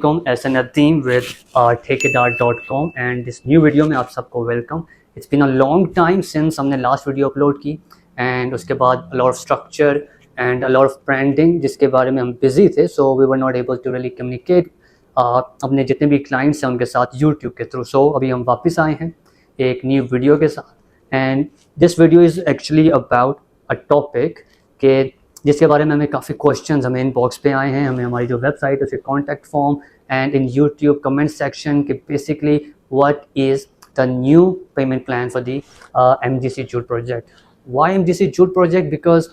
अलैकुम, Ehsan Nadeem with Thekedar dot com and this new video में आप सबको welcome. It's been a long time since हमने लास्ट वीडियो अपलोड की एंड उसके बाद a lot of structure and a lot of branding जिसके बारे में हम बिजी थे, so we were not able to really communicate अपने जितने भी क्लाइंट्स हैं उनके साथ यूट्यूब के थ्रू। सो अभी हम वापस आए हैं एक न्यू वीडियो के साथ and this video is actually about a topic के जिसके बारे में हमें काफ़ी क्वेश्चंस हमें इनबॉक्स पे आए हैं, हमें हमारी जो वेबसाइट है उसके contact form and in YouTube comment section के basically what is the new payment plan for the MGC jute project. Why MGC jute project? Because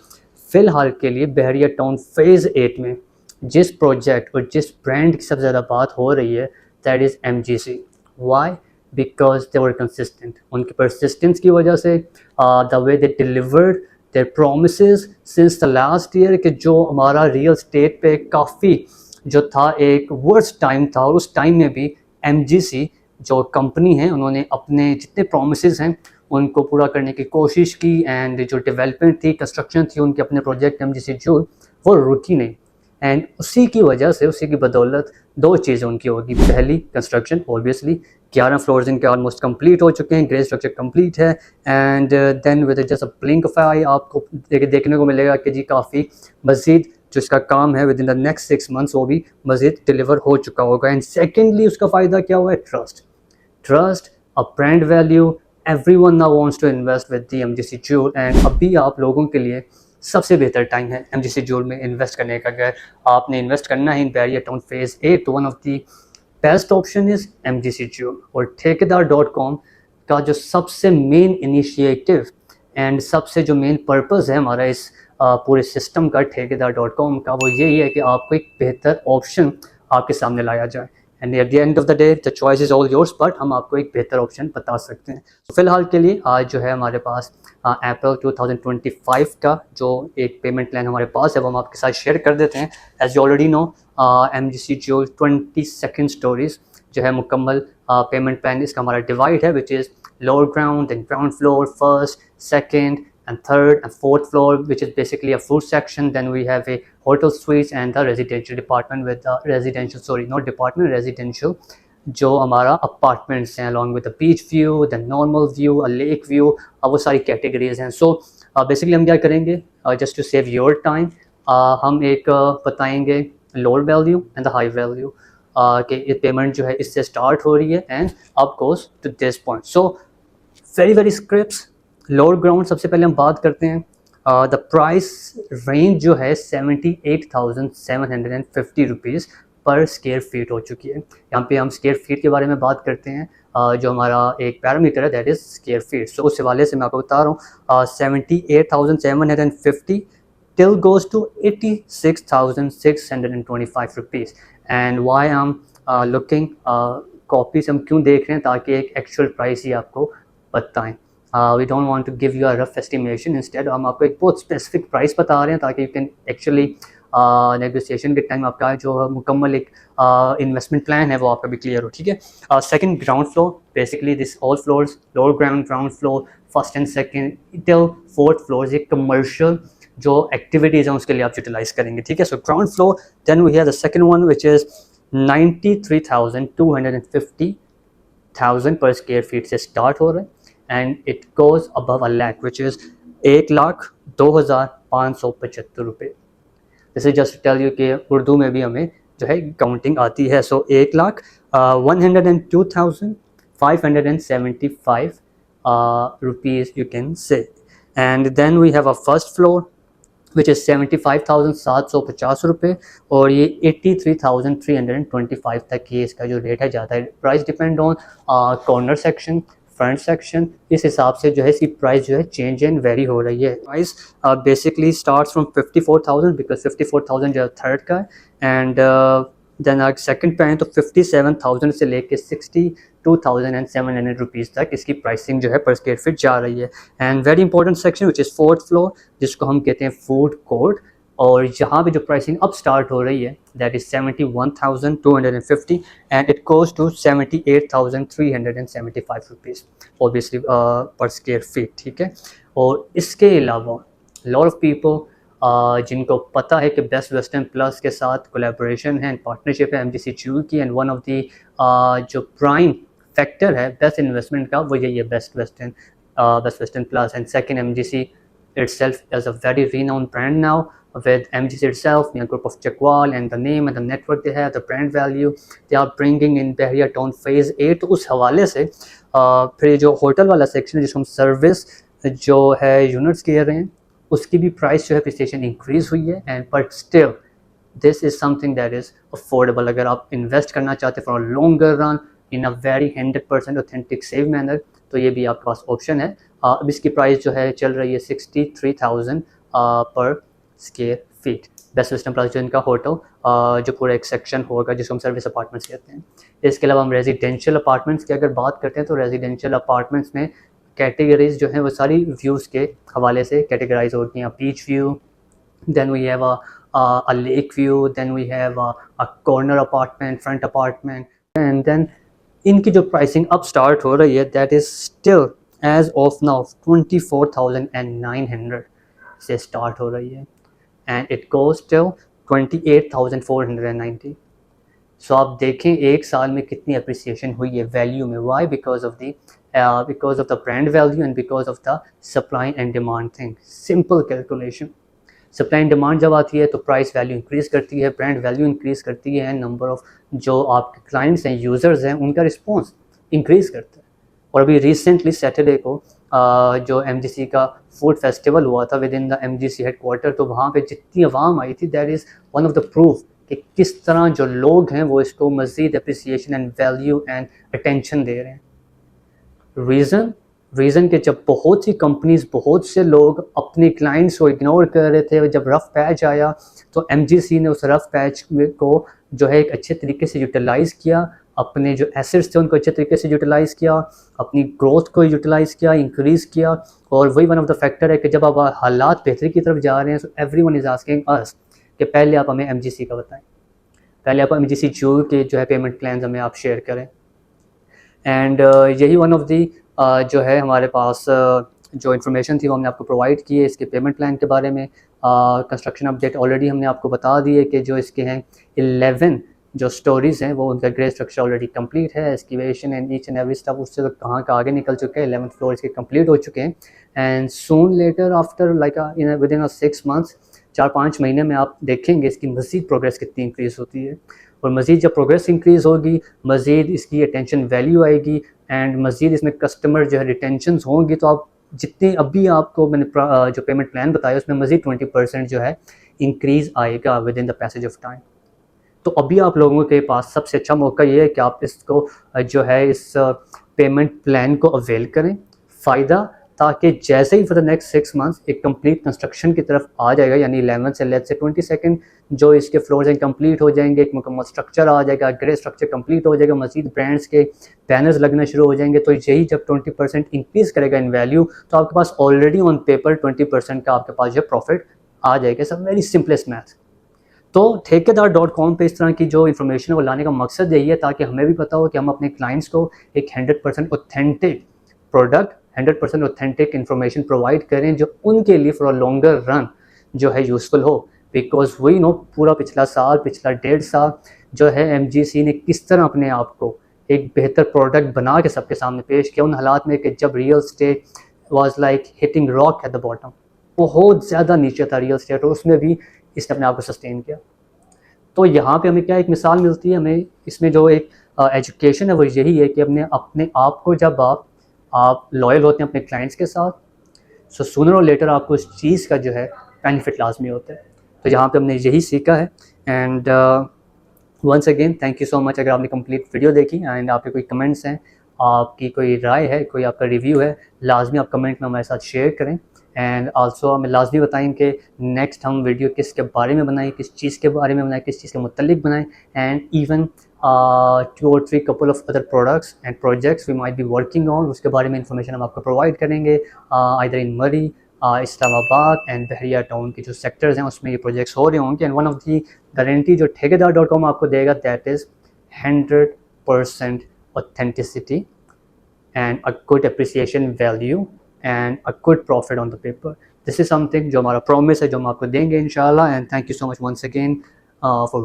फ़िलहाल के लिए बहरिया टाउन फेज़ 8 में जिस प्रोजेक्ट और जिस ब्रांड की सबसे ज़्यादा बात हो रही है that is MGC। Why? Because they were consistent, उनकी परसिस्टेंस की वजह से the way they delivered their promises since the last year कि जो हमारा रियल स्टेट पे काफ़ी जो था एक वर्स्ट टाइम था, और उस टाइम में भी MGC जो कंपनी है उन्होंने अपने जितने प्रोमिसेस हैं उनको पूरा करने की कोशिश की एंड जो डेवलपमेंट थी, कंस्ट्रक्शन थी उनके अपने प्रोजेक्ट MGC जूट वो रुकी नहीं। एंड उसी की वजह से, उसी की बदौलत दो चीज़ें उनकी होगी। पहली, कंस्ट्रक्शन ऑब्वियसली 11 फ्लोर्स इनके ऑलमोस्ट कंप्लीट हो चुके हैं, ग्रे स्ट्रक्चर कंप्लीट है and then with just a blink of eye आपको देखने को मिलेगा कि जी काफ़ी मज़ीद जो इसका काम है with in the next 6 months वो भी मज़ीद डिलीवर हो चुका होगा। एंड सेकेंडली उसका फ़ायदा क्या हुआ है? Trust, a brand value. Everyone now wants to invest with the MGC jute and अभी आप लोगों के लिए सबसे बेहतर टाइम है MGC जूट में इन्वेस्ट करने का। अगर आपने इन्वेस्ट करना है इन बहरिया टाउन फेज़ 8 तो one of the best option is MGC jute. और ठेकेदार.com का जो सबसे मेन इनिशिएटिव एंड सबसे जो मेन पर्पस है हमारा इस पूरे सिस्टम का, ठेकेदार.com का, वो यही है कि आपको एक बेहतर ऑप्शन आपके सामने लाया जाए and at the end of the day the choice is all yours, but हम आपको एक बेहतर ऑप्शन बता सकते हैं। तो फिलहाल के लिए आज जो है हमारे पास अप्रैल 2025 का जो एक पेमेंट प्लान हमारे पास है वो हम आपके साथ शेयर कर देते हैं। As you already know MGC jute 22 stories जो है मुकम्मल पेमेंट प्लान इसका हमारा डिवाइड है, which is lower ground and ground floor, first, second and third and fourth floor, which is basically a food section. Then we have a hotel suites and the residential department with the residential जो हमारा apartments हैं along with the beach view, the normal view, a lake view, वो सारी categories हैं। So basically हम क्या करेंगे, just to save your time, हम एक बताएंगे lower value and the high value कि ये पेमेंट जो है इससे स्टार्ट हो रही है and up goes to this point. So very scripts. Lower ground सबसे पहले हम बात करते हैं। द प्राइस रेंज जो है 78,750 रुपीज़ पर स्क्वायर फीट हो चुकी है। यहाँ पे हम स्क्वायर फीट के बारे में बात करते हैं, जो हमारा एक पैरामीटर है that is square feet. So उस हवाले से मैं आपको बता रहा हूँ 78,750 till goes to 86,625 rupees. And why I am looking copies हम क्यों देख रहे हैं, ताकि एक एक्चुअल प्राइस ही आपको बताएं। We don't want to give you a rough estimation, instead हम आपको एक बहुत स्पेसिफिक प्राइस बता रहे हैं ताकि यू कैन एक्चुअली नेगोशिएशन के टाइम आपका जो मुकम्मल एक इन्वेस्टमेंट प्लान है वो आपका भी क्लियर हो। ठीक है। Second, ground floor. Basically this all floors, lower ground floor, first and second till fourth floor, एक कमर्शियल जो एक्टिविटीज़ हैं उसके लिए आप यूटिलाइज करेंगे। ठीक है। So ground floor, then we have the second one which is 93,250 पर स्क्वायर फीट से स्टार्ट हो रहा है and it goes above 1 lakh which is 1,02,575 रुपये। This is just tell you कि उर्दू में भी हमें जो है काउंटिंग आती है। So 1,02,575 rupees you can say. And then we have a first floor which is 75,750 रुपये और ये 83,325 तक ये इसका जो रेट है जाता है। Price depend on corner section, front section, इस हिसाब से जो है इसकी प्राइस जो है चेंज एंड वेरी हो रही है। Price basically starts from 54,000 because 54,000 जो है थर्ड का है एंड देन अगर सेकंड पे हैं तो 57,000 से लेके 62,700 रुपीज़ तक इसकी प्राइसिंग जो है पर स्क्वायर फीट जा रही है। And very important section which is fourth floor, जिसको हम कहते हैं फूड कोर्ट, और यहाँ पे जो प्राइसिंग अब स्टार्ट हो रही है that is 71,250 and it goes to 78,375 rupees obviously पर स्क्वायर फीट। ठीक है। और इसके अलावा लॉट ऑफ पीपल जिनको पता है कि बेस्ट वेस्टर्न प्लस के साथ कोलैबोरेशन है एंड पार्टनरशिप है एमजीसी ज्यूल की, एंड वन ऑफ दी जो प्राइम फैक्टर है बेस्ट इन्वेस्टमेंट का वो यही है best western plus. And second, MGC itself is a very renowned brand now with MGC itself, a group of Chakwan, and the name and the network they have, the brand value they are bringing in Bahria Town Phase 8. तो उस हवाले से फिर जो hotel वाला section है जिसको हम सर्विस जो है यूनिट्स कह रहे हैं उसकी भी प्राइस जो है अप्रिसिएशन इंक्रीज हुई है. And but still this is something that is affordable. अगर आप इन्वेस्ट करना चाहते हैं for a longer run in a very 100% authentic save manner तो ये भी आपके पास ऑप्शन है. अब इसकी प्राइस जो है चल रही है 63,000 पर square feet. Best western plus जो इनका होटल जो पूरा एक सेक्शन होगा जिसको हम सर्विस अपार्टमेंट्स कहते हैं. इसके अलावा हम रेजिडेंशियल अपार्टमेंट्स की अगर बात करते हैं तो रेजिडेंशियल अपार्टमेंट्स में कैटेगरीज जो हैं वो सारी व्यूज़ के हवाले से कैटेगराइज होती हैं. Beach view, then we have a lake view, then we have a corner apartment, front apartment, and then इनकी जो प्राइसिंग अब स्टार्ट हो रही है that is still as of now 24,900 से स्टार्ट हो रही है and it goes till 28,490. So आप देखें एक साल में कितनी अप्रिसिएशन हुई है वैल्यू में. Why? Because of the brand value and because of the supply and demand thing. Simple calculation. Supply and demand जब आती है तो प्राइस वैल्यू इंक्रीज़ करती है, ब्रांड वैल्यू इंक्रीज़ करती है, नंबर ऑफ़ जो आपके क्लाइंट्स हैं, यूज़र्स हैं, उनका रिस्पॉन्स इंक्रीज़ करता है. और अभी रिसेंटली सैटरडे को जो एमजीसी का फूड फेस्टिवल हुआ था with in the MGC headquarter, तो वहाँ पे जितनी आवाम आई थी that is one of the proof कि किस तरह जो लोग हैं वो इसको मज़ीद appreciation and value and attention दे रहे हैं. रीज़न कि जब बहुत सी कंपनीज, बहुत से लोग अपने क्लाइंट्स को इग्नोर कर रहे थे, जब रफ़ पैच आया तो एमजीसी ने उस रफ़ पैच को जो है एक अच्छे तरीके से यूटिलाइज़ किया, अपने जो एसेट्स थे उनको अच्छे तरीके से यूटिलाइज़ किया, अपनी ग्रोथ को यूटिलाइज़ किया, इंक्रीज़ किया. और वही वन ऑफ द फैक्टर है कि जब आप हालात बेहतरी की तरफ जा रहे हैं so everyone is asking us कि पहले आप हमें एमजीसी का बताएं, पहले आप एमजीसी ज्यूल के जो है पेमेंट प्लान हमें आप शेयर करें. एंड यही वन ऑफ दी जो है हमारे पास जो इन्फॉर्मेशन थी वो हमने आपको प्रोवाइड की है इसके पेमेंट प्लान के बारे में. कंस्ट्रक्शन अपडेट ऑलरेडी हमने आपको बता दी है कि जो इसके हैं 11 जो स्टोरीज़ हैं वो उनका ग्रे स्ट्रक्चर ऑलरेडी कंप्लीट है. Excavation and each and every stuff उससे तो कहाँ का आगे निकल चुके हैं. 11th फ्लोर इसके कंप्लीट हो चुके हैं. And soon later after like within 6 months, 4-5 महीने में आप देखेंगे इसकी मज़ीद प्रोग्रेस कितनी इंक्रीज़ होती है. और मज़ीद जब प्रोग्रेस इंक्रीज़ होगी मज़ीद इसकी अटेंशन वैल्यू आएगी एंड मज़ीद इसमें कस्टमर जो है रिटेंशंस होंगी. तो आप जितने अभी आपको मैंने जो पेमेंट प्लान बताया उसमें मज़ीद 20% जो है इंक्रीज़ आएगा with in the passage of time. तो अभी आप लोगों के पास सबसे अच्छा मौका ये है कि आप इसको जो है इस पेमेंट प्लान को अवेल करें, फ़ायदा, ताकि जैसे ही फॉर द नेक्स्ट 6 months एक कंप्लीट कंस्ट्रक्शन की तरफ आ जाएगा, यानी 11 से लेट से 22 जो इसके फ्लोर्स हैं कंप्लीट हो जाएंगे, एक मुकम्मल स्ट्रक्चर आ जाएगा, ग्रे स्ट्रक्चर कंप्लीट हो जाएगा, मज़ीद ब्रांड्स के बैनर्स लगना शुरू हो जाएंगे. तो यही जब 20% इंक्रीज़ करेगा इन वैल्यू तो आपके पास ऑलरेडी ऑन पेपर 20% का आपके पास जो प्रॉफिट आ जाएगा. सब वेरी सिंपलेस्ट मैथ. तो ठेकेदार.com पे इस तरह की जो इन्फॉर्मेशन है वो लाने का मकसद यही है ताकि हमें भी पता हो कि हम अपने क्लाइंट्स को एक 100% authentic product, 100% authentic information provide करें जो उनके लिए फॉर अ लॉन्गर रन जो है यूज़फुल हो. बिकॉज वी नो पूरा पिछला 1.5 साल जो है एमजीसी ने किस तरह अपने आप को एक बेहतर प्रोडक्ट बना के सबके सामने पेश किया उन हालात में कि जब real estate was like hitting rock at the bottom. बहुत ज़्यादा नीचे था रियल स्टेट और उसमें भी इसने अपने आप को सस्टेन किया. तो यहाँ पे हमें क्या एक मिसाल मिलती है, हमें इसमें जो एक एजुकेशन है वो यही है कि अपने आप को जब आप लॉयल होते हैं अपने क्लाइंट्स के साथ सो सूनर और लेटर आपको इस चीज़ का जो है बेनिफिट लाजमी होता है. तो यहाँ पे हमने यही सीखा है. And once again thank you so much अगर आपने कंप्लीट वीडियो देखी एंड आपके कोई कमेंट्स हैं, आपकी कोई राय है, कोई आपका रिव्यू है, लाजमी आप कमेंट में हमारे साथ शेयर करें. एंड आल्सो हमें लाजमी बताएं कि नेक्स्ट हम वीडियो किसके बारे में बनाएं, किस चीज़ के बारे में बनाएं, किस चीज़ के मुतल्लिक बनाएं. And even 2 or 3 couple of other products and projects we might be working on, उसके बारे में इंफॉर्मेशन हम आपको प्रोवाइड करेंगे. आइदर इन मरी, इस्लामाबाद एंड बहरिया टाउन के जो सेक्टर्स हैं उसमें ये प्रोजेक्ट्स हो रहे होंगे. And one of the guarantee जो ठेकेदार.com आपको देगा that is 100% authenticity and a good appreciation value and a good profit on the paper. This is something जो हमारा प्रॉमिस है, जो हम आपको देंगे इंशाल्लाह। And thank you so much once again for